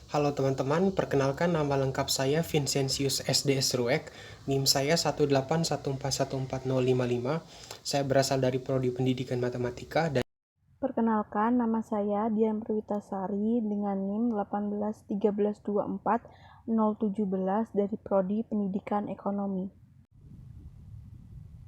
Halo teman-teman, perkenalkan nama lengkap saya Vincentius SDS Ruek, NIM saya 181414055. Saya berasal dari Prodi Pendidikan Matematika dan Perkenalkan, nama saya Dian Perwitasari dengan NIM 181324017 dari Prodi Pendidikan Ekonomi.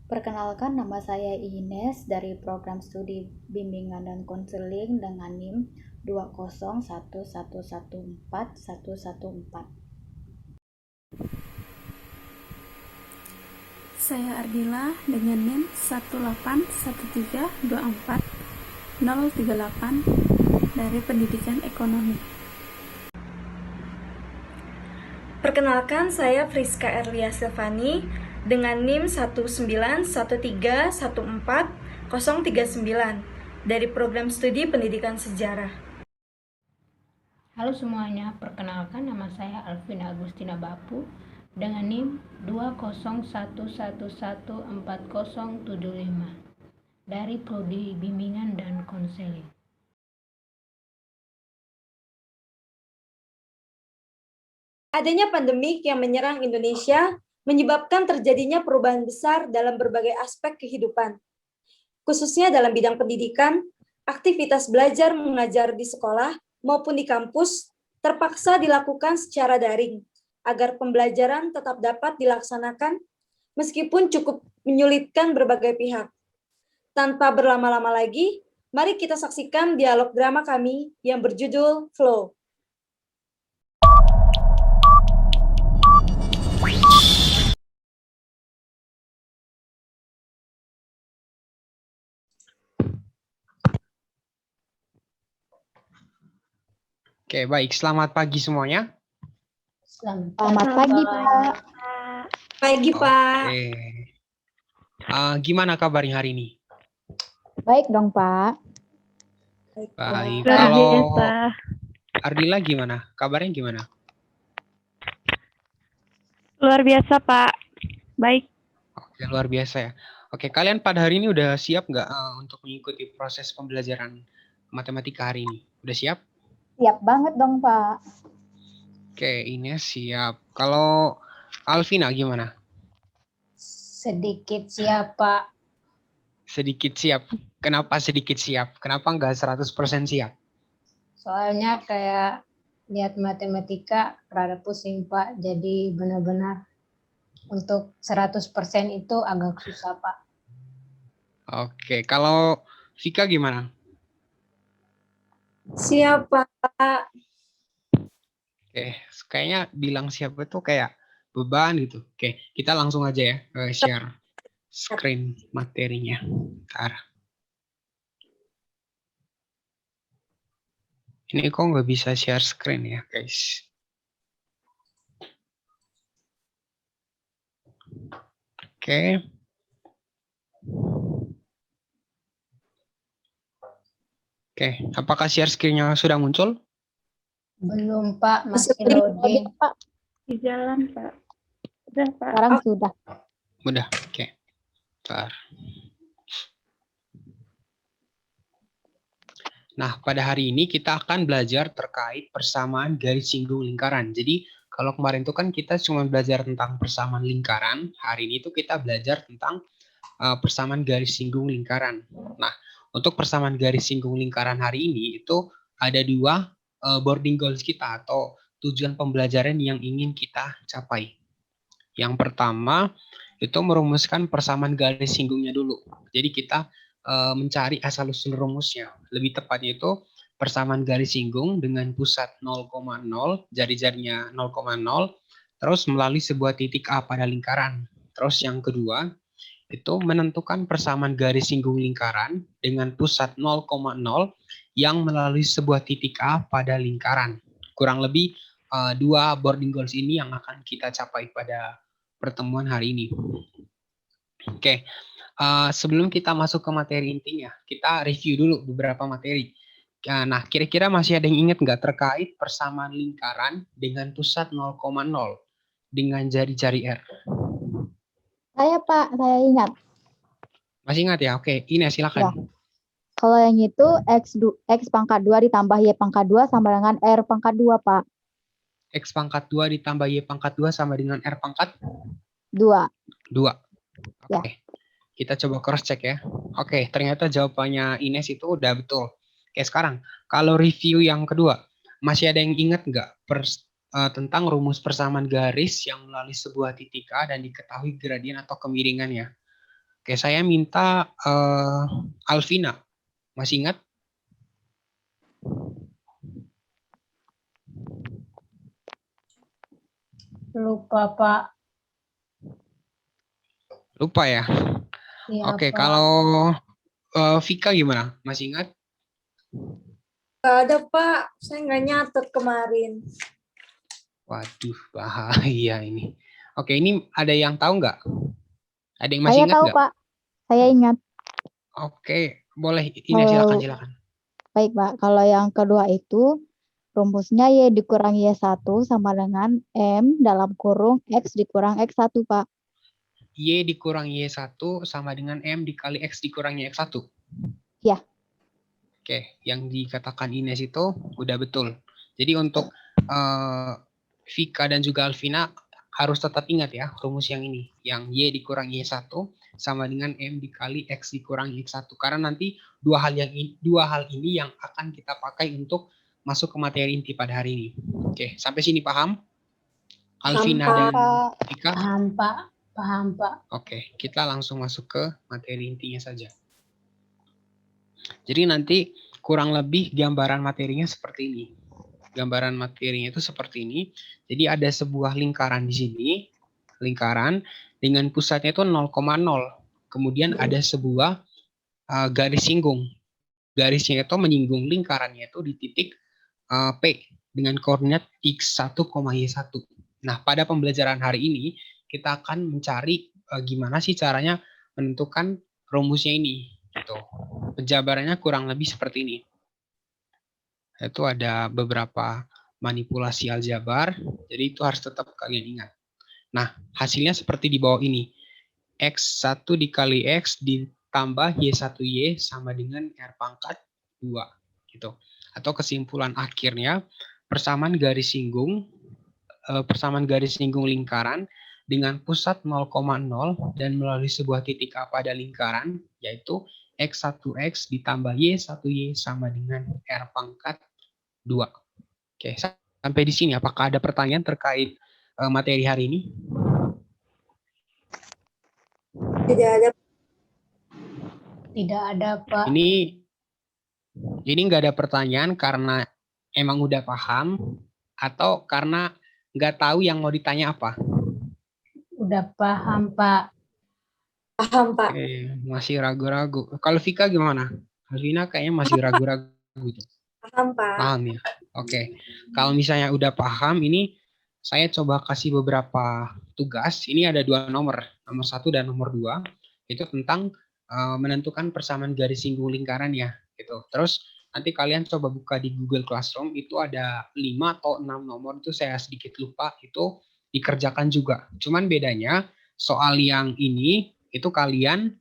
Perkenalkan, nama saya Ines dari Program Studi Bimbingan dan Konseling dengan NIM 201114114. Saya Ardila dengan NIM 181324038 dari Pendidikan Ekonomi. Perkenalkan, saya Friska Erlia Silvani dengan NIM 191314039 dari Program Studi Pendidikan Sejarah. Halo semuanya, perkenalkan nama saya Alvina Agustina Bapu dengan NIM 201114075 dari Prodi Bimbingan dan Konseling. Adanya pandemik yang menyerang Indonesia menyebabkan terjadinya perubahan besar dalam berbagai aspek kehidupan. Khususnya dalam bidang pendidikan, aktivitas belajar mengajar di sekolah maupun di kampus terpaksa dilakukan secara daring agar pembelajaran tetap dapat dilaksanakan meskipun cukup menyulitkan berbagai pihak. Tanpa berlama-lama lagi, mari kita saksikan dialog drama kami yang berjudul Flow. Oke, baik. Selamat pagi semuanya. Selamat pagi, Pak. Pagi, Pak. Oke. Gimana kabarnya hari ini? Baik dong, Pak. Baik. Luar Kalau biasa. Ardila gimana? Kabarnya gimana? Luar biasa, Pak. Baik. Oke, luar biasa ya. Oke, kalian pada hari ini udah siap nggak untuk mengikuti proses pembelajaran matematika hari ini? Udah siap? Siap banget dong, Pak. Oke, ini siap. Kalau Alvina gimana? Sedikit siap, Pak. Sedikit siap. Kenapa sedikit siap? Kenapa nggak 100% siap? Soalnya kayak lihat matematika rada pusing, Pak. Jadi benar-benar untuk 100% itu agak susah, Pak. Oke, kalau Vika gimana? Siap, Pak. Oke, kayaknya bilang siap itu kayak beban gitu. Oke, kita langsung aja ya share screen materinya. Bentar. Ini kok nggak bisa share screen ya, guys? Oke. Oke, apakah share screen-nya sudah muncul? Belum, Pak. Masih loading. Pak. Di jalan, Pak. Udah, Pak. Sekarang sudah. Udah, oke. Bentar. Nah, pada hari ini kita akan belajar terkait persamaan garis singgung lingkaran. Jadi, kalau kemarin itu kan kita cuma belajar tentang persamaan lingkaran, hari ini tuh kita belajar tentang persamaan garis singgung lingkaran. Nah, untuk persamaan garis singgung lingkaran hari ini itu ada dua boarding goals kita atau tujuan pembelajaran yang ingin kita capai. Yang pertama itu merumuskan persamaan garis singgungnya dulu. Jadi kita mencari asal-usul rumusnya. Lebih tepatnya itu persamaan garis singgung dengan pusat 0,0, jari-jarinya 0,0, terus melalui sebuah titik A pada lingkaran. Terus yang kedua, itu menentukan persamaan garis singgung lingkaran dengan pusat 0,0 yang melalui sebuah titik A pada lingkaran. Kurang lebih dua boarding goals ini yang akan kita capai pada pertemuan hari ini. Oke, sebelum kita masuk ke materi intinya, kita review dulu beberapa materi. Nah, kira-kira masih ada yang ingat nggak terkait persamaan lingkaran dengan pusat 0,0 dengan jari-jari R? Saya, Pak, saya ingat. Masih ingat ya? Oke, ini silakan. Ya. Kalau yang itu X pangkat 2 ditambah Y pangkat 2 sama dengan R pangkat 2, Pak. X pangkat 2 ditambah Y pangkat 2 sama dengan R pangkat 2. 2. Ya. Oke. Kita coba cross check ya. Oke, ternyata jawabannya Ines itu udah betul. Oke, sekarang kalau review yang kedua, masih ada yang ingat nggak tentang rumus persamaan garis yang melalui sebuah titik A dan diketahui gradien atau kemiringannya? Oke, saya minta Alvina. Masih ingat? Lupa, Pak. Lupa ya? Iya, Oke, Pak. kalau Vika gimana? Masih ingat? Nggak ada, Pak. Saya nggak nyatet kemarin. Waduh, bahaya ini. Oke, ini ada yang tahu nggak? Ada yang masih Saya ingat tahu, nggak? Pak. Saya ingat. Oke, boleh. Ini silakan. Baik, Pak. Kalau yang kedua itu rumusnya Y dikurangi Y1 sama dengan M dalam kurung X dikurang X1, Pak. Y dikurangi Y1 sama dengan M dikali X dikurangi X1. Ya. Oke, yang dikatakan Ines itu udah betul. Jadi untuk Vika dan juga Alvina harus tetap ingat ya rumus yang ini. Yang Y dikurangi Y1 sama dengan M dikali X dikurangi X1. Karena nanti dua hal ini yang akan kita pakai untuk masuk ke materi inti pada hari ini. Oke, sampai sini paham? Alvina dan Vika? Paham, Pak. Paham, Pak. Oke, kita langsung masuk ke materi intinya saja. Jadi nanti kurang lebih gambaran materinya seperti ini. Gambaran materinya itu seperti ini. Jadi ada sebuah lingkaran di sini, lingkaran dengan pusatnya itu 0,0. Kemudian ada sebuah garis singgung. Garisnya itu menyinggung lingkarannya itu di titik P dengan koordinat X1, Y1. Nah, pada pembelajaran hari ini kita akan mencari gimana sih caranya menentukan rumusnya ini. Gitu. Penjabarannya kurang lebih seperti ini. Itu ada beberapa manipulasi aljabar, jadi itu harus tetap kalian ingat. Nah, hasilnya seperti di bawah ini. X1 dikali X ditambah Y1Y sama dengan R pangkat 2. Gitu. Atau kesimpulan akhirnya, persamaan garis singgung lingkaran dengan pusat 0,0 dan melalui sebuah titik A pada lingkaran, yaitu X1X ditambah Y1Y sama dengan R pangkat 2. Oke, sampai di sini apakah ada pertanyaan terkait materi hari ini? Tidak ada. Tidak ada, Pak. Ini nggak ada pertanyaan karena emang udah paham atau karena nggak tahu yang mau ditanya apa? Udah paham, Pak. Paham, Pak. Oke, masih ragu-ragu. Kalau Vika gimana? Alvina kayaknya masih ragu-ragu. Paham, Pak. Paham ya? Oke. Kalau misalnya udah paham, ini saya coba kasih beberapa tugas. Ini ada 2 nomor 1 dan nomor 2. Itu tentang menentukan persamaan garis singgung lingkaran ya. Gitu. Terus nanti kalian coba buka di Google Classroom, itu ada 5 atau 6 nomor, itu saya sedikit lupa, itu dikerjakan juga. Cuman bedanya, soal yang ini, itu kalian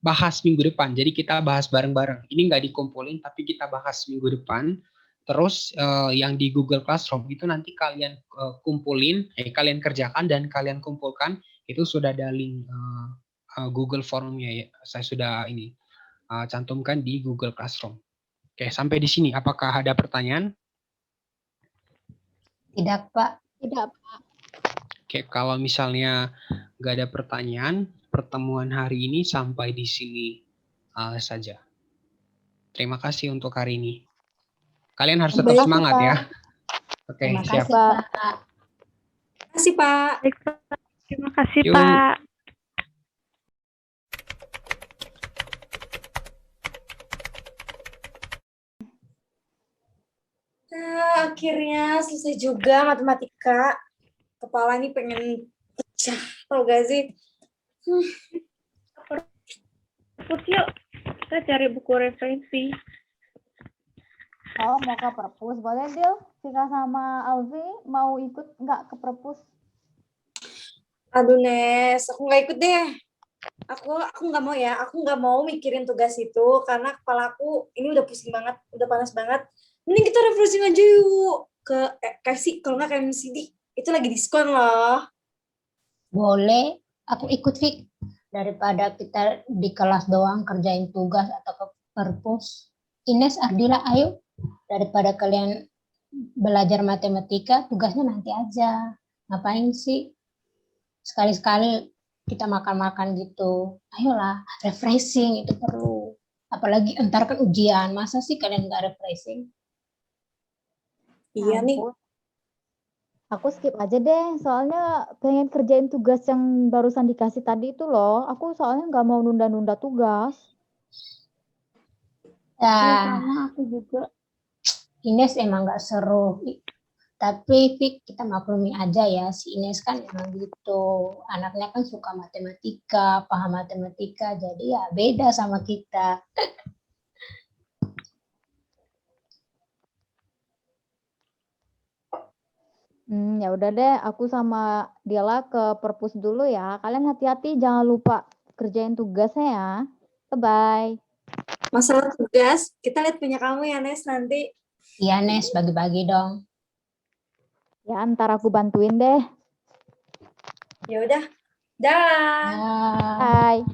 bahas minggu depan. Jadi kita bahas bareng-bareng. Ini nggak dikumpulin, tapi kita bahas minggu depan. Terus yang di Google Classroom itu nanti kalian kumpulin, kalian kerjakan dan kalian kumpulkan. Itu sudah ada link Google Form-nya ya. Saya sudah cantumkan di Google Classroom. Oke, sampai di sini. Apakah ada pertanyaan? Tidak, Pak. Tidak, Pak. Oke, kalau misalnya nggak ada pertanyaan, pertemuan hari ini sampai di sini saja. Terima kasih untuk hari ini. Kalian harus tetap semangat ya. Oke, Terima siap. kasih, Pak. Terima kasih, Pak. Terima kasih, Yuk. Pak. Akhirnya selesai juga matematika. Kepala ini pengen pecah, tau gak sih? Perpus yuk. Kita cari buku referensi. Oh, mau ke perpus. Boleh, Dil? Vika sama Alvi mau ikut nggak ke perpus? Aduh, Nes, aku nggak ikut deh. Aku nggak mau ya. Aku nggak mau mikirin tugas itu karena kepala aku ini udah pusing banget, udah panas banget. Mending kita refreshing aja yuk ke KFC, kalau nggak KMCD. Itu lagi diskon loh. Boleh, aku ikut Fik. Daripada kita di kelas doang kerjain tugas atau ke perpus. Ines, Ardila, ayo. Daripada kalian belajar matematika, tugasnya nanti aja. Ngapain sih? Sekali-sekali kita makan-makan gitu. Ayolah, refreshing itu perlu. Apalagi entar kan ujian. Masa sih kalian nggak refreshing? Iya nih. Ampun. Aku skip aja deh, soalnya pengen kerjain tugas yang barusan dikasih tadi itu loh. Aku soalnya nggak mau nunda-nunda tugas. Iya, Ya, sama aku juga. Ines emang nggak seru. Tapi Fik, kita maklumi aja ya, si Ines kan emang gitu. Anaknya kan suka matematika, paham matematika, jadi ya beda sama kita. Ya udah deh, aku sama Dila ke perpus dulu ya. Kalian hati-hati, jangan lupa kerjain tugasnya ya. Bye-bye. Masalah tugas, kita lihat punya kamu ya, Nes, nanti. Iya, Nes, bagi-bagi dong. Ya, ntar aku bantuin deh. Ya udah. Dah. Ya. Bye.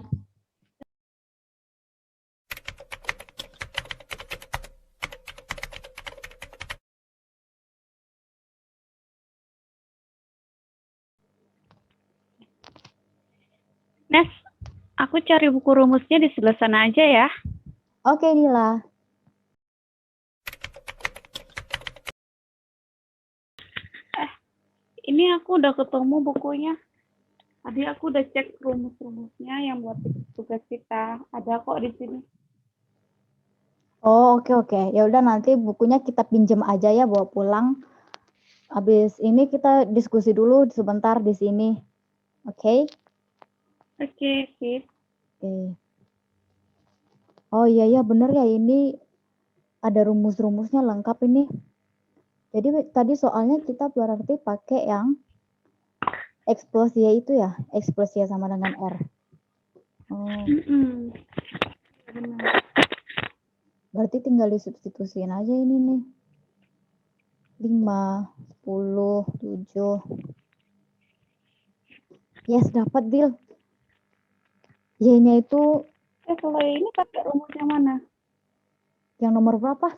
Nes, aku cari buku rumusnya di sebelah sana aja ya. Oke, Dila. Ini aku udah ketemu bukunya. Tadi aku udah cek rumus-rumusnya yang buat tugas kita. Ada kok di sini. Oh, oke. Ya udah nanti bukunya kita pinjem aja ya bawa pulang. Habis ini kita diskusi dulu sebentar di sini. Oke? Oke, sip. Oke. Oh iya bener ya, ini ada rumus-rumusnya lengkap ini. Jadi tadi soalnya kita berarti pakai yang eksplosia itu ya, eksplosia sama dengan R. Oh, Benar. berarti tinggal disubstitusiin aja ini nih. 5, 10, 7. Yes, dapat deal. Y-nya itu Kalau ini pakai rumus yang mana? yang nomor berapa?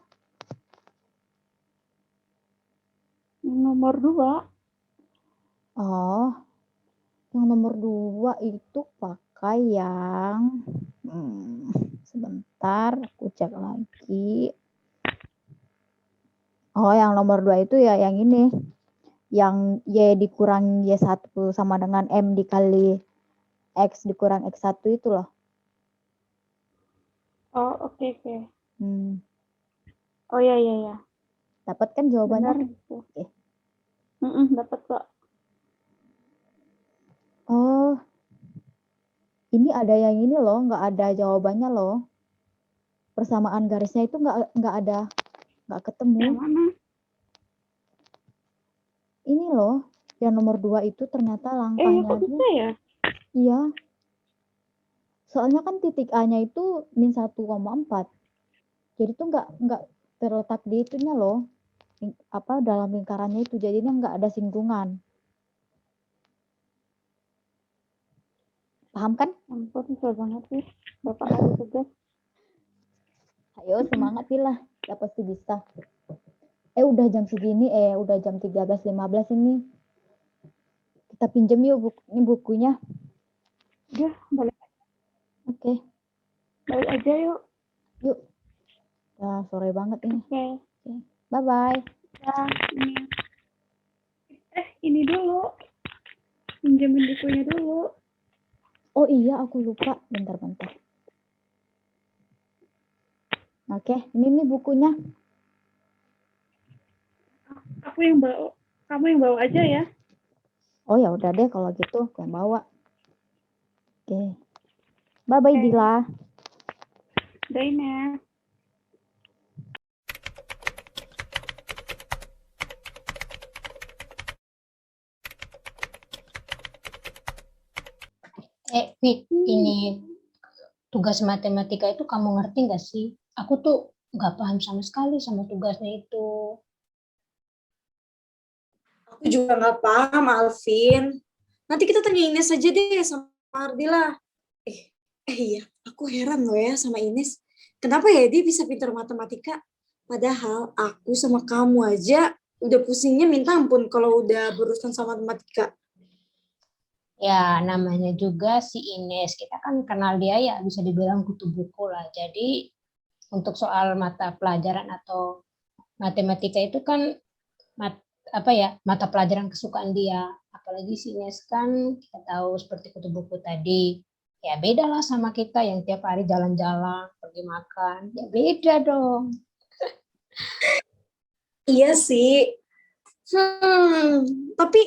Nomor 2. Oh, yang nomor 2 itu pakai yang sebentar, aku cek lagi. Oh, yang nomor 2 itu ya yang ini. Yang Y dikurang Y1 sama dengan M dikali X dikurang X1 itu loh. Oh, oke. Hmm. Oh, iya. Dapat kan jawabannya? Benar. Oke. Dapat kok. Oh, ini ada yang ini loh, nggak ada jawabannya loh. Persamaan garisnya itu nggak ada, nggak ketemu. Yang mana? Ini loh, yang nomor 2 itu ternyata langkahnya Kok bisa ya? Iya. Soalnya kan titik A-nya itu min 1,4. Jadi tuh nggak terletak di itunya loh. Dalam lingkarannya itu, jadinya nggak ada singgungan. Paham kan? Ampun, susah banget sih. Bapak hari tugas. Ayo semangat lah, ya pasti bisa. Udah jam segini, udah jam 13.15 ini. Kita pinjem yuk bukunya. Ya, balik. Oke. Balik aja yuk. Yuk. Ya, sore banget ini. Oke. Bye-bye. Ya, ini dulu. Pinjemin bukunya dulu. Oh iya, aku lupa. Bentar. Oke, ini nih bukunya. Aku yang bawa. Kamu yang bawa aja ya. Oh ya udah deh kalau gitu, aku yang bawa. Oke. Bye-bye, Dila. Bye, Ines. Fik, ini tugas matematika itu kamu ngerti nggak sih? Aku tuh nggak paham sama sekali sama tugasnya itu. Aku juga nggak paham, Alvin. Nanti kita tanya Ines aja deh sama Ardila. Iya, aku heran loh ya sama Ines. Kenapa ya dia bisa pintar matematika? Padahal aku sama kamu aja udah pusingnya minta ampun kalau udah berurusan sama matematika. Ya, namanya juga si Ines. Kita kan kenal dia ya, bisa dibilang kutu buku lah. Jadi, untuk soal mata pelajaran atau matematika itu kan apa ya, mata pelajaran kesukaan dia. Apalagi si Ines kan kita tahu seperti kutu buku tadi. Ya beda lah sama kita yang tiap hari jalan-jalan, pergi makan. Ya beda dong. Iya sih. Tapi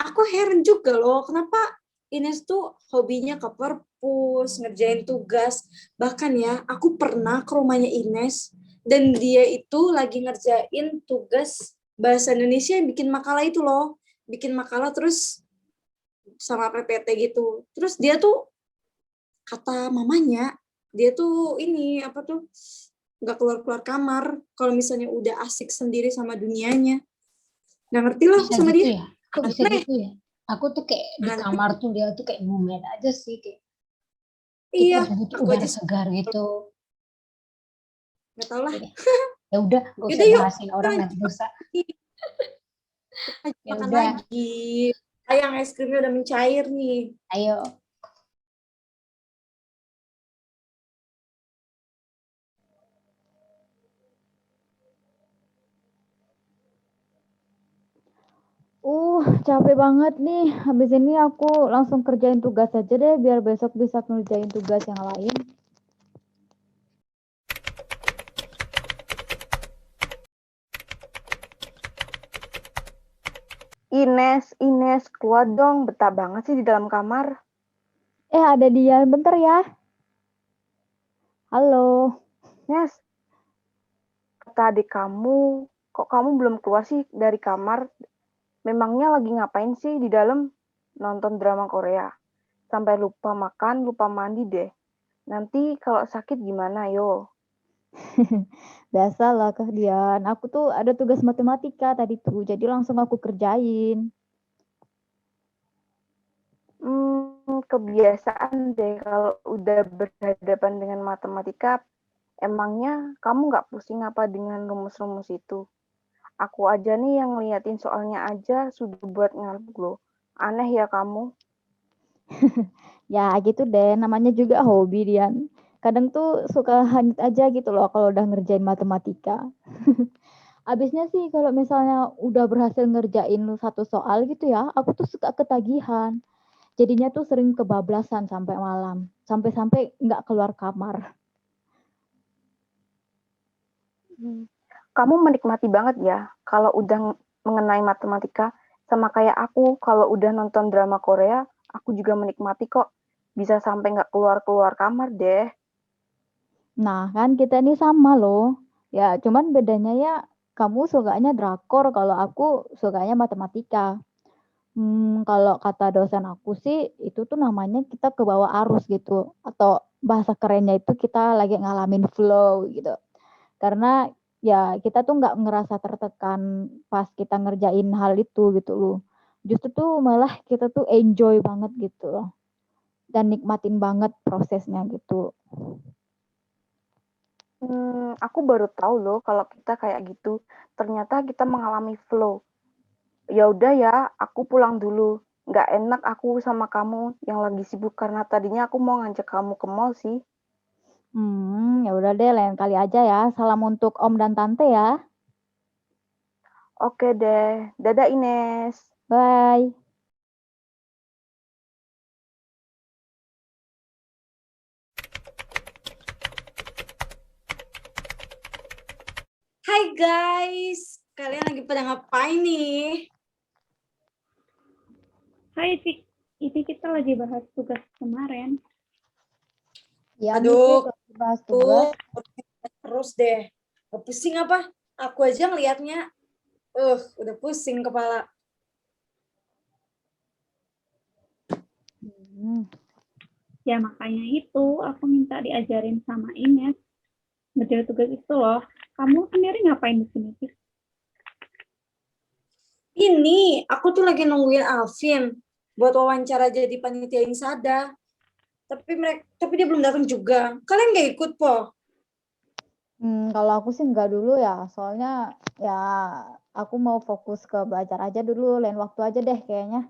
aku heran juga loh, kenapa Ines tuh hobinya ke perpus, ngerjain tugas. Bahkan ya, aku pernah ke rumahnya Ines, dan dia itu lagi ngerjain tugas bahasa Indonesia yang bikin makalah itu loh. Bikin makalah terus sama PPT gitu. Terus dia tuh, kata mamanya, dia tuh ini, apa tuh, nggak keluar-keluar kamar kalau misalnya udah asik sendiri sama dunianya. Nggak ngerti lah aku Bisa sama gitu dia. ya? Kok bisa Aneh. gitu ya? Aku tuh kayak di kamar tuh dia tuh kayak mumet aja sih. Kayak kita Iya, butuh aku udara aja segar gitu. nggak tahu lah. Ya udah, gak usah Yaudah yuk, bahasin orang nanti dosa. kita Ya makan udah, lagi. Sayang es krimnya udah mencair nih. ayo. Capek banget nih. Habis ini aku langsung kerjain tugas aja deh, biar besok bisa ngerjain tugas yang lain. Ines, keluar dong. Betah banget sih di dalam kamar. Ada dia. Bentar ya. Halo. Nes, kata adik kamu, kok kamu belum keluar sih dari kamar? Memangnya lagi ngapain sih di dalam? Nonton drama Korea. Sampai lupa makan, lupa mandi deh. Nanti kalau sakit gimana, yo? Biasalah Dian. Aku tuh ada tugas matematika tadi tuh, jadi langsung aku kerjain. Kebiasaan deh kalau udah berhadapan dengan matematika. Emangnya kamu nggak pusing apa dengan rumus-rumus itu? Aku aja nih yang ngeliatin soalnya aja sudah buat ngantuk loh. Aneh ya kamu. Ya gitu deh, namanya juga hobi Dian. Kadang tuh suka hanyut aja gitu loh kalau udah ngerjain matematika. Abisnya sih kalau misalnya udah berhasil ngerjain satu soal gitu ya, aku tuh suka ketagihan. Jadinya tuh sering kebablasan sampai malam. Sampai-sampai nggak keluar kamar. Kamu menikmati banget ya kalau udah mengenai matematika. Sama kayak aku, kalau udah nonton drama Korea, aku juga menikmati kok. Bisa sampai nggak keluar-keluar kamar deh. Nah kan kita ini sama loh. Ya cuman bedanya ya kamu sukanya drakor, kalau aku sukanya matematika. Kalau kata dosen aku sih itu tuh namanya kita ke bawah arus gitu, atau bahasa kerennya itu kita lagi ngalamin flow gitu. Karena ya kita tuh nggak ngerasa tertekan pas kita ngerjain hal itu gitu loh. Justru tuh malah kita tuh enjoy banget gitu loh. Dan nikmatin banget prosesnya gitu. Aku baru tahu loh kalau kita kayak gitu. Ternyata kita mengalami flow. Ya udah ya, aku pulang dulu. Nggak enak aku sama kamu yang lagi sibuk karena tadinya aku mau ngajak kamu ke mall sih. Ya udah deh, lain kali aja ya. Salam untuk Om dan Tante ya. Oke deh, dadah Ines. Bye. Hai guys, kalian lagi pada ngapain nih? Hai, Fik. Ini kita lagi bahas tugas kemarin. Ya, Aduh, bahas tugas. terus deh. Gak pusing apa? Aku aja ngelihatnya, udah pusing kepala. Hmm. Ya, makanya itu aku minta diajarin sama Ines. ngerjain tugas itu loh. Kamu sendiri ngapain di sini sih? Ini, aku tuh lagi nungguin Alvin buat wawancara jadi panitia Insada. Tapi dia belum datang juga. Kalian nggak ikut, Po? Kalau aku sih enggak dulu ya, soalnya ya aku mau fokus ke belajar aja dulu, lain waktu aja deh kayaknya.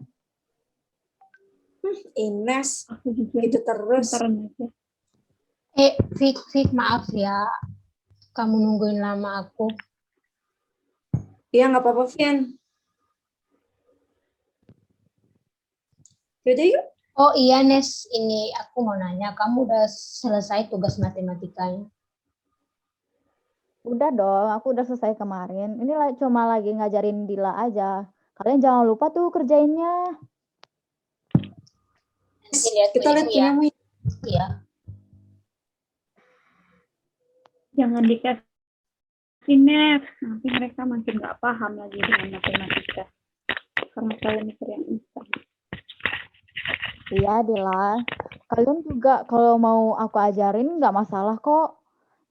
Ines, Aku juga itu terus. bentaran aja. Fik, maaf ya. Kamu nungguin lama aku. Ya, nggak apa-apa, Vin. Yaudah yuk. Oh iya Nes, ini aku mau nanya, kamu udah selesai tugas matematikanya? Udah dong, aku udah selesai kemarin. Ini cuma lagi ngajarin Dila aja. Kalian jangan lupa tuh kerjainnya. Kita lihat ya. punyamu. Iya. Jangan dikasih net, nanti mereka makin nggak paham lagi dengan matematika. Karena selalu mikir yang instan. Iya, Dila. Kalian juga kalau mau aku ajarin nggak masalah kok.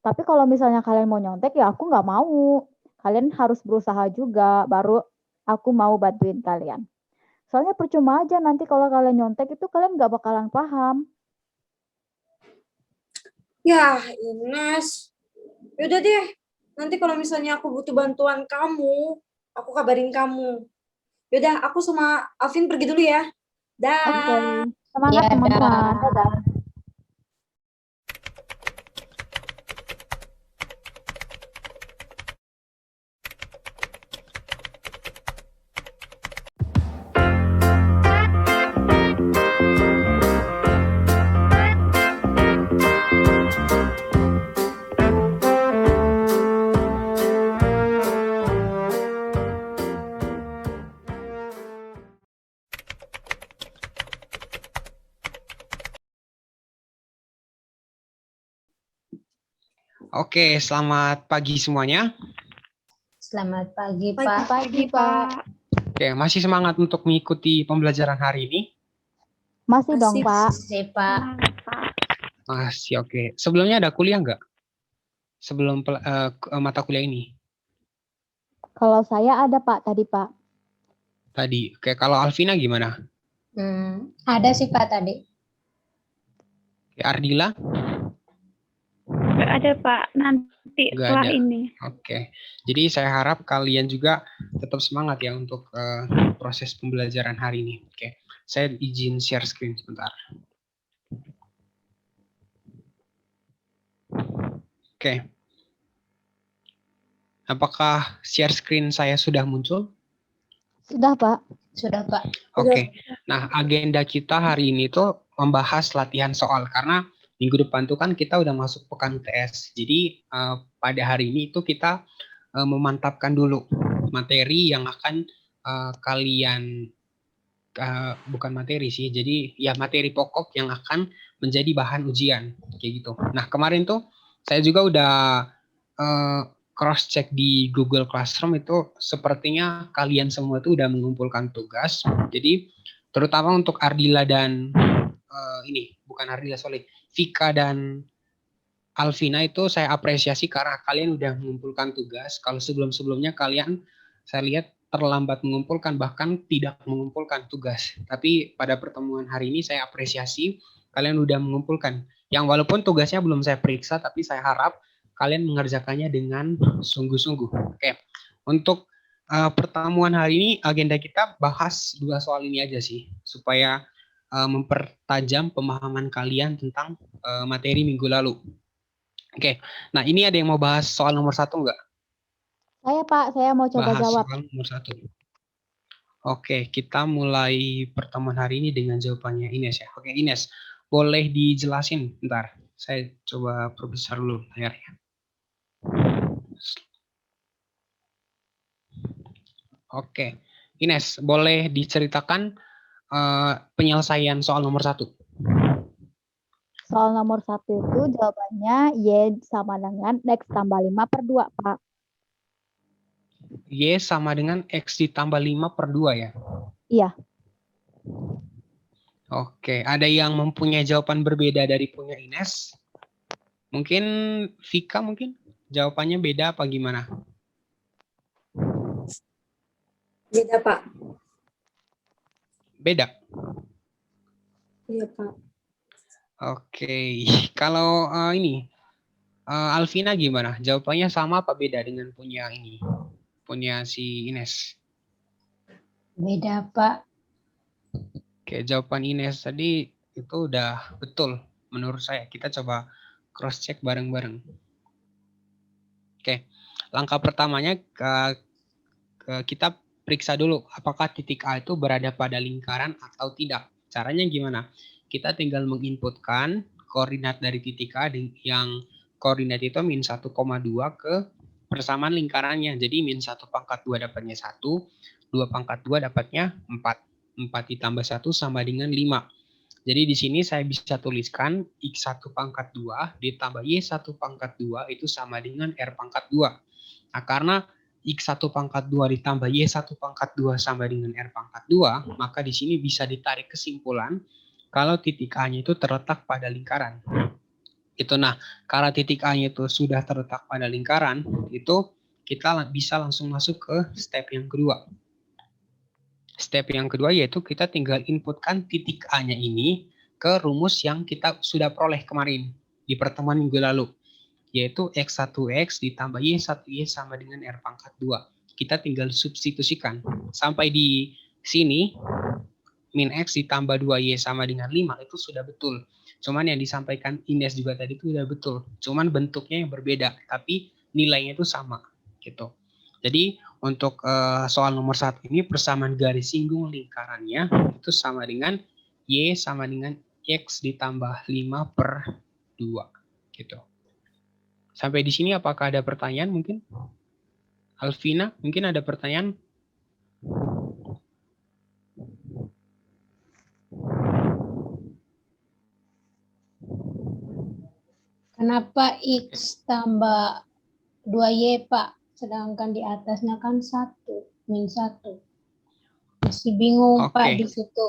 Tapi kalau misalnya kalian mau nyontek ya aku nggak mau. Kalian harus berusaha juga, baru aku mau bantuin kalian. Soalnya percuma aja nanti kalau kalian nyontek itu kalian nggak bakalan paham. Ya, Ines. Yaudah deh. Nanti kalau misalnya aku butuh bantuan kamu, aku kabarin kamu. Yaudah, aku sama Alvin pergi dulu ya. Dah. Oke. Semangat Ya, teman-teman. Dadah. Oke, selamat pagi semuanya. Selamat pagi, Pak. Pagi, Pak. Oke, masih semangat untuk mengikuti pembelajaran hari ini? Masih dong, Masih. Pak. Sip, Pak. Masih, oke. Sebelumnya ada kuliah nggak? Sebelum mata kuliah ini? Kalau saya ada, Pak, tadi, Pak. Tadi. Oke, kalau Alvina gimana? Ada sih, Pak, tadi. Oke, Ardila? Nggak ada, Pak. Nanti Nggak setelah ada. ini. Oke, jadi saya harap kalian juga tetap semangat ya untuk proses pembelajaran hari ini. Oke, saya izin share screen sebentar. Oke, apakah share screen saya sudah muncul? Sudah, Pak. Sudah, Pak. Oke, nah agenda kita hari ini tuh membahas latihan soal karena minggu depan tuh kan kita udah masuk pekan UTS. Jadi pada hari ini itu kita memantapkan dulu materi yang akan kalian bukan materi sih, jadi ya materi pokok yang akan menjadi bahan ujian kayak gitu. Nah kemarin tuh saya juga udah cross check di Google Classroom, itu sepertinya kalian semua tuh udah mengumpulkan tugas. Jadi terutama untuk Ardila dan Vika dan Alvina itu saya apresiasi karena kalian udah mengumpulkan tugas. Kalau sebelum-sebelumnya kalian saya lihat terlambat mengumpulkan, bahkan tidak mengumpulkan tugas. Tapi pada pertemuan hari ini saya apresiasi kalian udah mengumpulkan. Yang walaupun tugasnya belum saya periksa, tapi saya harap kalian mengerjakannya dengan sungguh-sungguh. Oke, untuk pertemuan hari ini agenda kita bahas 2 soal ini aja sih, supaya mempertajam pemahaman kalian tentang materi minggu lalu. Oke, nah ini ada yang mau bahas soal nomor 1 nggak? Saya, Pak, saya mau coba Bahas jawab. soal nomor 1. Oke, kita mulai pertemuan hari ini dengan jawabannya Ines ya. Oke, Ines, boleh dijelasin bentar. Saya coba perbesar dulu layarnya. Oke, Ines, boleh diceritakan penyelesaian soal nomor 1? Soal nomor 1 itu jawabannya Y sama dengan X tambah 5/2, Pak. Y sama dengan X ditambah 5/2 ya? Iya. Oke, ada yang mempunyai jawaban berbeda dari punya Ines? Mungkin Vika mungkin jawabannya beda apa gimana? Beda, Pak. Beda. Iya, Pak. Oke, kalau ini Alvina gimana? Jawabannya sama apa beda dengan punya ini? Punya si Ines. Beda, Pak. Oke, jawaban Ines tadi itu udah betul menurut saya. Kita coba cross check bareng-bareng. Oke, langkah pertamanya kita periksa dulu apakah titik A itu berada pada lingkaran atau tidak. Caranya gimana? Kita tinggal menginputkan koordinat dari titik A yang koordinat itu min 1,2 ke persamaan lingkarannya. Jadi min 1 pangkat 2 dapatnya 1, 2 pangkat 2 dapatnya 4. 4 ditambah 1 sama dengan 5. Jadi di sini saya bisa tuliskan X1 pangkat 2 ditambah Y1 pangkat 2 itu sama dengan R pangkat 2. Nah, karena X1 pangkat 2 ditambah Y1 pangkat 2 sama dengan R pangkat 2, maka di sini bisa ditarik kesimpulan kalau titik A-nya itu terletak pada lingkaran. Itu nah, karena titik A-nya itu sudah terletak pada lingkaran, itu kita bisa langsung masuk ke step yang kedua. Step yang kedua yaitu kita tinggal inputkan titik A-nya ini ke rumus yang kita sudah peroleh kemarin di pertemuan minggu lalu, yaitu X1X ditambah Y1Y sama dengan R pangkat 2. Kita tinggal substitusikan. Sampai di sini, min X ditambah 2Y sama dengan 5 itu sudah betul. Cuman yang disampaikan Ines juga tadi itu sudah betul. Cuman bentuknya yang berbeda, tapi nilainya itu sama. Gitu. Jadi untuk soal nomor 1 ini persamaan garis singgung lingkarannya itu sama dengan Y sama dengan X ditambah 5 per 2. Gitu. Sampai di sini apakah ada pertanyaan mungkin? Alvina, mungkin ada pertanyaan? Kenapa X tambah 2Y, Pak? Sedangkan di atasnya kan 1, min 1. Masih bingung, Oke. Pak, di situ.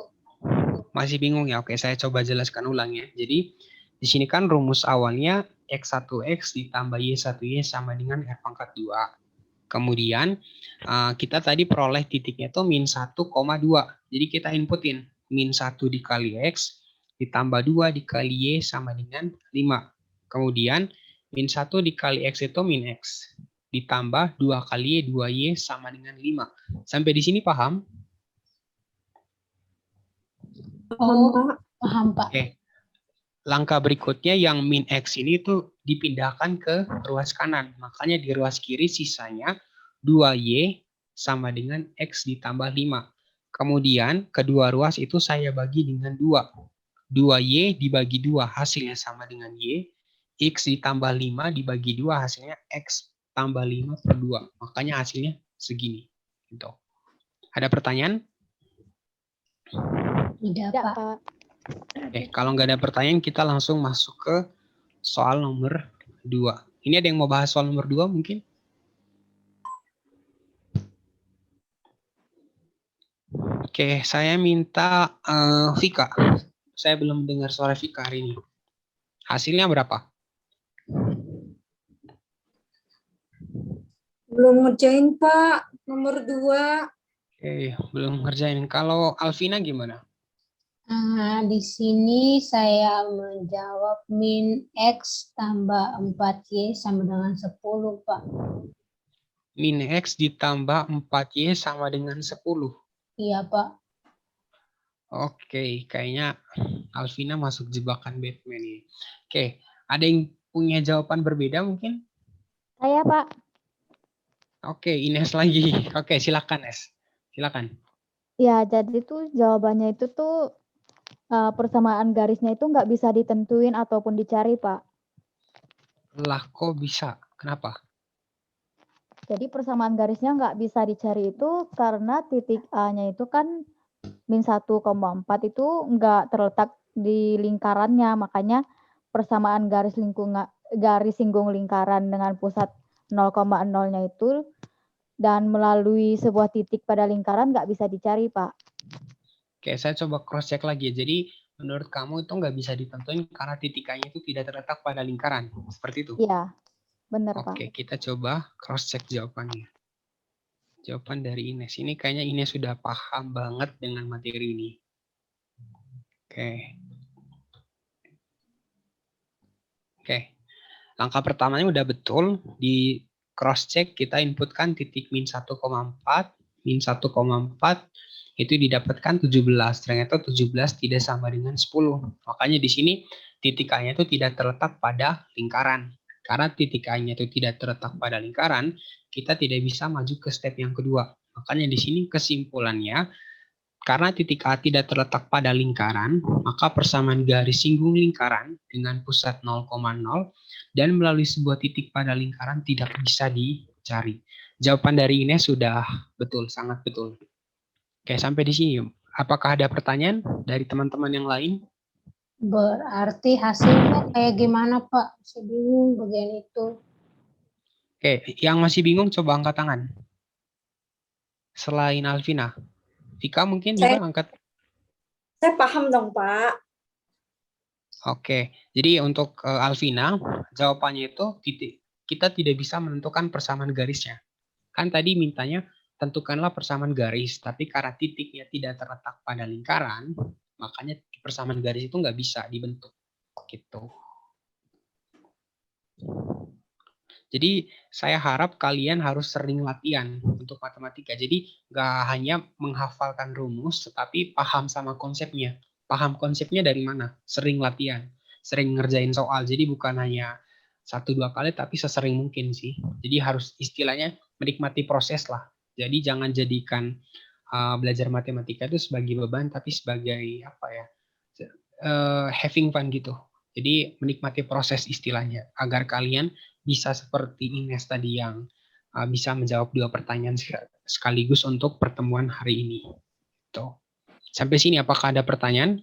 Masih bingung ya? Oke, saya coba jelaskan ulang ya. Jadi, di sini kan rumus awalnya X1X ditambah Y1Y sama dengan R pangkat 2. Kemudian, kita tadi peroleh titiknya itu min 1,2. Jadi, kita inputin min 1 dikali X ditambah 2 dikali Y sama dengan 5. Kemudian, min 1 dikali X itu min X. Ditambah 2 kali Y, 2Y sama dengan 5. Sampai di sini paham? Oh, paham, Pak. Oke. Langkah berikutnya yang min X ini tuh dipindahkan ke ruas kanan. Makanya di ruas kiri sisanya 2Y sama dengan X ditambah 5. Kemudian kedua ruas itu saya bagi dengan 2. 2Y dibagi 2 hasilnya sama dengan Y. X ditambah 5 dibagi 2 hasilnya X tambah 5 per 2. Makanya hasilnya segini. Gitu. Ada pertanyaan? Tidak, Pak. Oke, kalau nggak ada pertanyaan kita langsung masuk ke soal nomor 2. Ini ada yang mau bahas soal nomor 2 mungkin? Oke, saya minta Vika. Saya belum dengar suara Vika hari ini. Hasilnya berapa? Belum ngerjain, Pak. Nomor 2. Oke, belum ngerjain. Kalau Alvina gimana? Di sini saya menjawab min X tambah 4Y sama dengan 10, Pak. Min X ditambah 4Y sama dengan 10. Iya, Pak. Oke, kayaknya Alvina masuk jebakan Batman nih. Oke, ada yang punya jawaban berbeda mungkin? Saya, Pak. Oke, Ines lagi. Oke, silakan, Nes. Silakan. Ya, jadi tuh jawabannya itu tuh persamaan garisnya itu nggak bisa ditentuin ataupun dicari, Pak. Lah, kok bisa? Kenapa? Jadi persamaan garisnya nggak bisa dicari itu karena titik A-nya itu kan min 1,4 itu nggak terletak di lingkarannya, makanya persamaan garis singgung lingkaran dengan pusat 0,0-nya itu dan melalui sebuah titik pada lingkaran nggak bisa dicari, Pak. Oke, saya coba cross check lagi. Jadi menurut kamu itu nggak bisa ditentuin karena titik A-nya itu tidak terletak pada lingkaran. Seperti itu? Iya, benar Pak. Oke, kita coba cross-check jawabannya. Jawaban dari Ines. Ini kayaknya Ines sudah paham banget dengan materi ini. Oke. Oke. Langkah pertamanya udah betul. Di cross-check kita inputkan titik min 1,4. Min 1,4 itu didapatkan 17. Ternyata 17 tidak sama dengan 10. Makanya di sini titik A-nya itu tidak terletak pada lingkaran. Karena titik A-nya itu tidak terletak pada lingkaran, kita tidak bisa maju ke step yang kedua. Makanya di sini kesimpulannya, karena titik A tidak terletak pada lingkaran, maka persamaan garis singgung lingkaran dengan pusat 0,0 dan melalui sebuah titik pada lingkaran tidak bisa dicari. Jawaban dari Ines sudah betul, sangat betul. Oke, sampai di sini. Apakah ada pertanyaan dari teman-teman yang lain? Berarti hasilnya kayak gimana Pak? Saya bingung bagian itu. Oke, yang masih bingung coba angkat tangan. Selain Alvina. Vika mungkin juga angkat. Saya paham dong, Pak. Oke, jadi untuk Alvina, jawabannya itu kita tidak bisa menentukan persamaan garisnya. Kan tadi mintanya tentukanlah persamaan garis, tapi karena titiknya tidak terletak pada lingkaran, makanya persamaan garis itu nggak bisa dibentuk. Gitu. Jadi saya harap kalian harus sering latihan untuk matematika. Jadi nggak hanya menghafalkan rumus, tetapi paham sama konsepnya. Paham konsepnya dari mana? Sering latihan, sering ngerjain soal. Jadi bukan hanya 1-2 kali, tapi sesering mungkin sih. Jadi harus istilahnya menikmati proses lah. Jadi jangan jadikan belajar matematika itu sebagai beban, tapi sebagai apa ya, having fun gitu. Jadi menikmati proses istilahnya, agar kalian bisa seperti Ines tadi yang bisa menjawab 2 pertanyaan sekaligus untuk pertemuan hari ini. Tuh. Sampai sini apakah ada pertanyaan?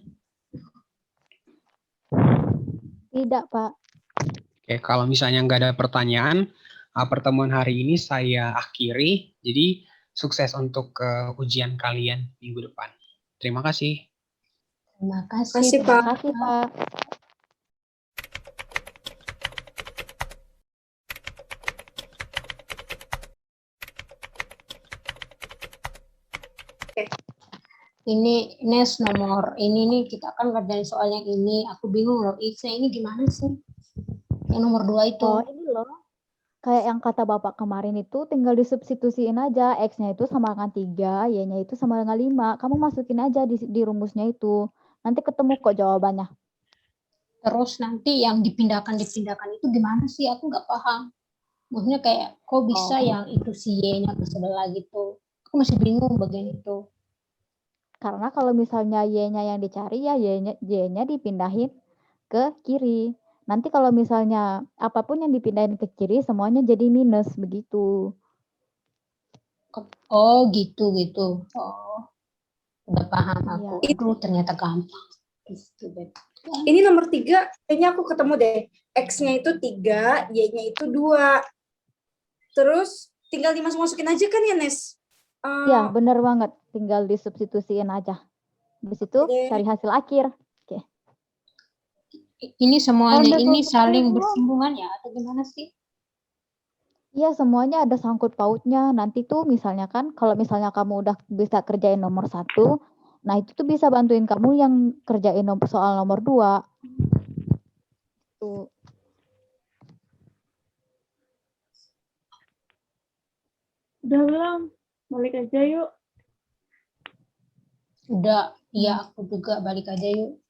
Tidak, Pak. Oke, kalau misalnya nggak ada pertanyaan, pertemuan hari ini saya akhiri. Jadi sukses untuk ujian kalian minggu depan. Terima kasih. Terima kasih, Kasih, Pak. Pak. Terima kasih, Pak. Ini Nes nomor ini nih kita akan ngerjain soal yang ini. Aku bingung loh, X-nya ini gimana sih? Yang nomor 2 itu. Oh, ini loh. Kayak yang kata Bapak kemarin itu tinggal disubstitusiin aja. X-nya itu sama dengan 3, Y-nya itu sama dengan 5. Kamu masukin aja di rumusnya itu. Nanti ketemu kok jawabannya. Terus nanti yang dipindahkan itu gimana sih? Aku nggak paham. Maksudnya kayak kok bisa yang itu si Y-nya ke sebelah gitu. Aku masih bingung bagian itu. Karena kalau misalnya Y-nya yang dicari, ya Y-nya dipindahin ke kiri. Nanti kalau misalnya apapun yang dipindahin ke kiri, semuanya jadi minus, begitu. Oh, gitu. Oh, udah paham aku. Iya. Aduh, ternyata gampang. Ini nomor 3, kayaknya aku ketemu deh. X-nya itu 3, Y-nya itu 2. Terus tinggal dimasukin aja kan ya, Nes? Iya, bener banget. Tinggal disubstitusiin aja. Habis itu cari hasil akhir. Oke. Ini semuanya Kalau ini udah saling selesai, bersinggungan ya atau gimana sih? Iya, semuanya ada sangkut pautnya. Nanti tuh misalnya kan, kalau misalnya kamu udah bisa kerjain nomor 1, nah itu tuh bisa bantuin kamu yang kerjain soal nomor 2. Tuh. Udah belum? Balik aja yuk. Udah, iya aku juga balik aja yuk.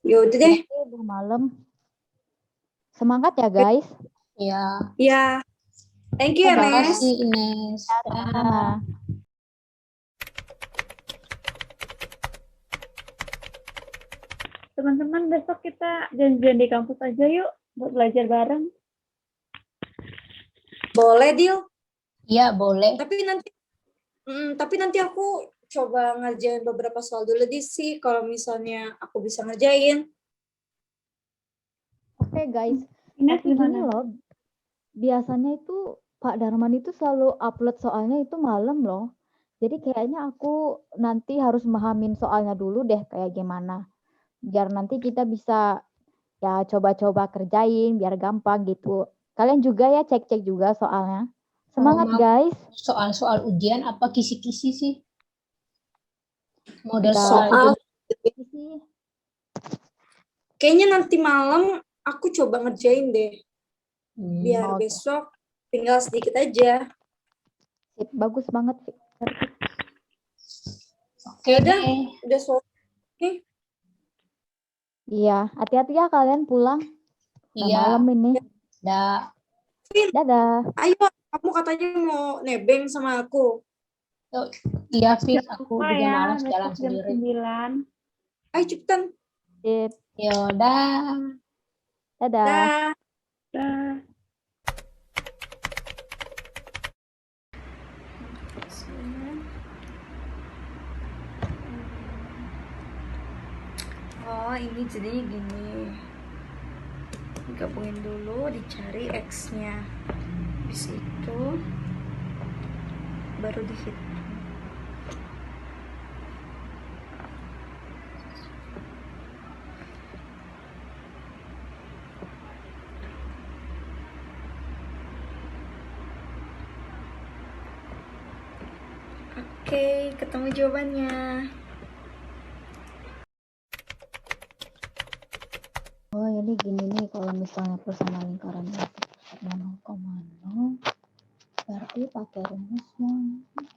Yaudah deh. Oke, udah malam. Semangat ya, guys. Ya. Ya. Thank you ya, Terima Nes. kasih Ines. Sama-sama. Teman-teman, besok kita janjian di kampus aja yuk buat belajar bareng. Boleh, Dil. Iya, boleh. Tapi nanti aku coba ngerjain beberapa soal dulu sih, kalau misalnya aku bisa ngerjain. Oke, guys. Ines Tapi gini gimana? loh, biasanya itu Pak Darman itu selalu upload soalnya itu malam loh. Jadi kayaknya aku nanti harus memahamin soalnya dulu deh kayak gimana. biar nanti kita bisa ya coba-coba kerjain biar gampang gitu. Kalian juga ya cek-cek juga soalnya. Semangat maaf, guys. soal-soal ujian apa kisi-kisi sih? Model Kita soal Soal sih. kayaknya nanti malam aku coba ngerjain deh. Biar Oke. besok tinggal sedikit aja. Sip, bagus banget sih. Oke Yaudah, deh. udah sore. Iya, hati-hati ya kalian pulang. Udah Iya, malam ini. dah. Dadah. Ayo, kamu katanya mau nebeng sama aku. Iya, Fik, Jangan aku lupa juga ya, malas jalan besok jam sendiri. 9. Ayo cepetan. Sip. Yaudah. Dadah. Dah. Dah. Oh, ini jadinya gini. Digabungin dulu, dicari X-nya. Habis itu baru dihitung. Oke, ketemu jawabannya. Oh, ini gini nih kalau misalnya persamaan lingkarannya sama 0,0 berarti pakai rumusnya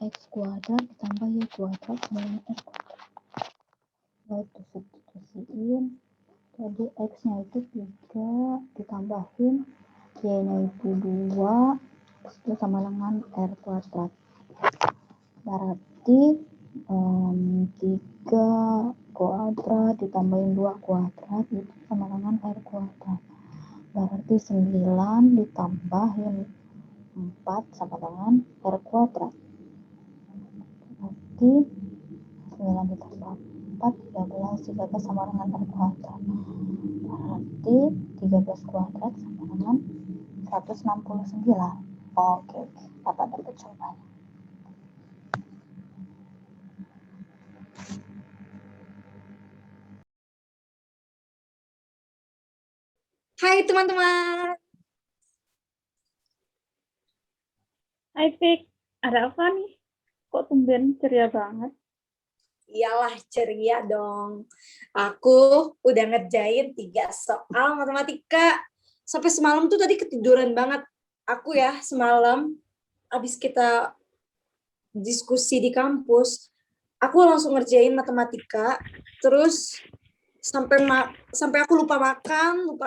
x kuadrat ditambah y kuadrat sama s kuadrat. Lalu substitusiin. Jadi x-nya itu 3 ditambahin y-nya itu 2 itu sama dengan r kuadrat. Berarti 3 kuadrat ditambahin 2 kuadrat itu sama dengan r kuadrat. Berarti 9 ditambahin 4 sama dengan r kuadrat. Berarti 9 ditambah 4, 13 sama dengan r kuadrat. Berarti 13 kuadrat sama dengan 169. Oke, apa dapat jawabannya? Hai teman-teman. Hai Fik, ada apa nih? Kok tumben ceria banget? Iyalah ceria dong. Aku udah ngerjain 3 soal matematika. Sampai semalam tuh tadi ketiduran banget. Aku ya semalam abis kita diskusi di kampus, aku langsung ngerjain matematika. Terus sampai aku lupa makan,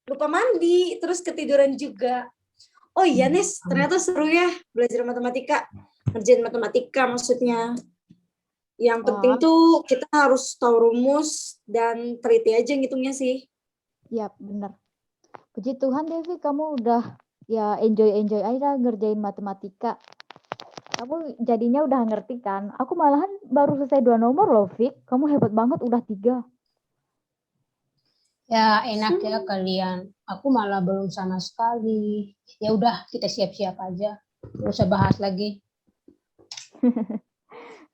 lupa mandi, terus ketiduran juga. Oh iya Nes, ternyata seru ya belajar matematika. Ngerjain matematika maksudnya. Yang penting tuh kita harus tahu rumus dan teliti aja ngitungnya sih. Iya, benar. Puji Tuhan Devi, kamu udah ya enjoy aja ngerjain matematika. Kamu jadinya udah ngerti kan? Aku malahan baru selesai 2 nomor loh, Fik. Kamu hebat banget udah 3. Ya, enak ya kalian. Aku malah belum sama sekali. Ya udah, kita siap-siap aja. Gak usah bahas lagi.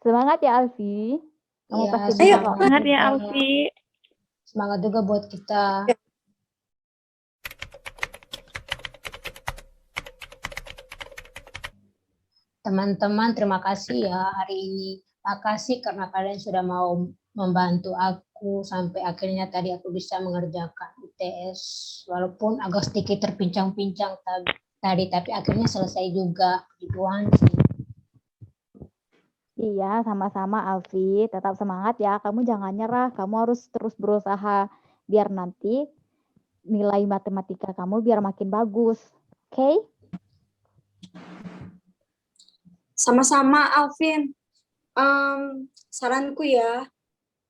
Semangat ya Alfi. Kamu Iya, pasti Ayo, bisa kok. Semangat ya juga. Alfi. Semangat juga buat kita. Teman-teman, terima kasih ya hari ini. Makasih karena kalian sudah mau membantu aku sampai akhirnya tadi aku bisa mengerjakan UTS. Walaupun agak sedikit terpincang-pincang tadi, tapi akhirnya selesai juga. Tuhan sih. Iya, sama-sama Alfi. Tetap semangat ya. Kamu jangan nyerah. Kamu harus terus berusaha biar nanti nilai matematika kamu biar makin bagus. Oke? Sama-sama Alvin. Saranku ya,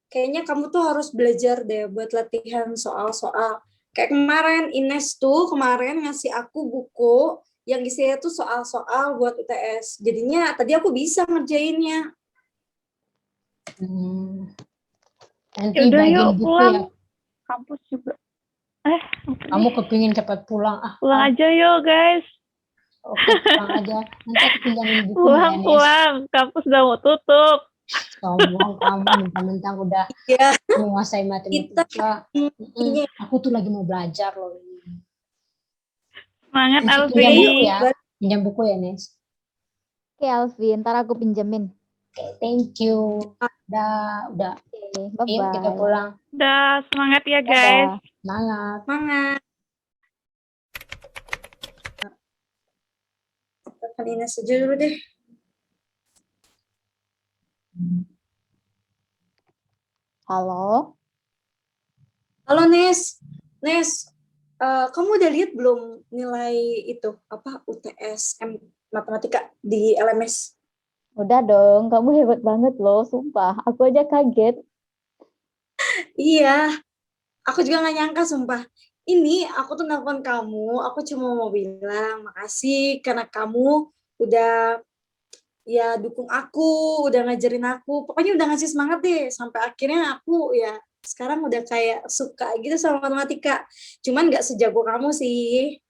kayaknya kamu tuh harus belajar deh buat latihan soal-soal. Kayak kemarin Ines tuh kemarin ngasih aku buku yang isinya tuh soal-soal buat UTS. Jadinya tadi aku bisa ngerjainnya. Nanti Yaudah bagian yuk buku pulang. ya. Kampus juga. Kamu kepingin cepat pulang. Pulang aja yuk guys. Oke, pulang aja. Nanti aku pinjamin bukunya ya, Nes. Pulang. Kampus udah mau tutup. Sombong kamu, mentang-mentang udah Ya, menguasai matematika. intinya Aku tuh lagi mau belajar loh. Semangat Pinjam buku Alfi. ya. Pinjam buku ya, Nes. Oke, Alvin, ntar aku pinjemin. Oke, thank you. Udah. Oke, Yuk kita bye-bye. pulang. Udah, semangat ya guys. Dadah. Semangat. semangat. Tekan Ines aja dulu deh. Halo? Halo Nes. Nes, kamu udah lihat belum nilai itu apa UTS matematika di LMS? Udah dong, kamu hebat banget loh, sumpah. Aku aja kaget. Iya, aku juga nggak nyangka sumpah. Ini aku tuh nelfon kamu, aku cuma mau bilang makasih karena kamu udah ya dukung aku, udah ngajarin aku. Pokoknya udah ngasih semangat deh sampai akhirnya aku ya sekarang udah kayak suka gitu sama matematika. Cuman nggak sejago kamu sih.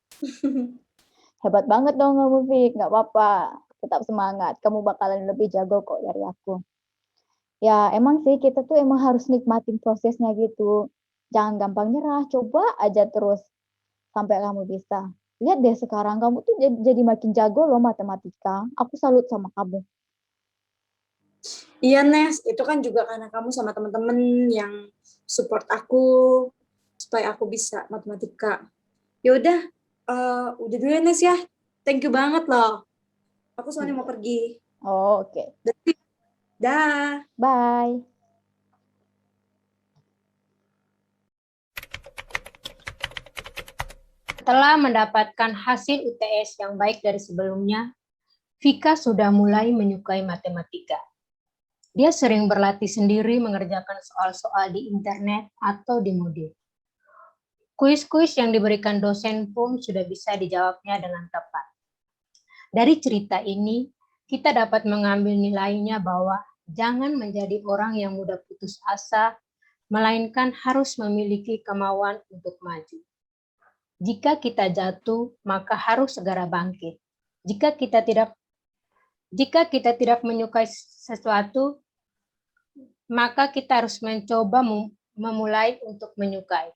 Hebat banget dong kamu, Fik. Nggak apa-apa. Tetap semangat. Kamu bakalan lebih jago kok dari aku. Ya, emang sih kita tuh emang harus nikmatin prosesnya gitu. Jangan gampang nyerah. Coba aja terus sampai kamu bisa. Lihat deh sekarang kamu tuh jadi makin jago loh matematika. Aku salut sama kamu. Iya Nes, itu kan juga karena kamu sama teman-teman yang support aku supaya aku bisa matematika. Ya udah, udah dulu ya Nes ya. Thank you banget loh. Aku soalnya mau pergi. Oh, oke. Dah. Bye. Setelah mendapatkan hasil UTS yang baik dari sebelumnya, Vika sudah mulai menyukai matematika. Dia sering berlatih sendiri mengerjakan soal-soal di internet atau di modul. Kuis-kuis yang diberikan dosen pun sudah bisa dijawabnya dengan tepat. Dari cerita ini, kita dapat mengambil nilainya bahwa jangan menjadi orang yang mudah putus asa, melainkan harus memiliki kemauan untuk maju. Jika kita jatuh, maka harus segera bangkit. Jika kita tidak menyukai sesuatu, maka kita harus mencoba memulai untuk menyukai.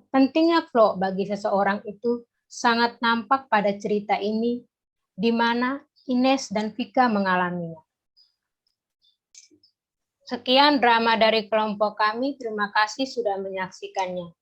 Pentingnya flow bagi seseorang itu sangat nampak pada cerita ini, di mana Ines dan Vika mengalaminya. Sekian drama dari kelompok kami, terima kasih sudah menyaksikannya.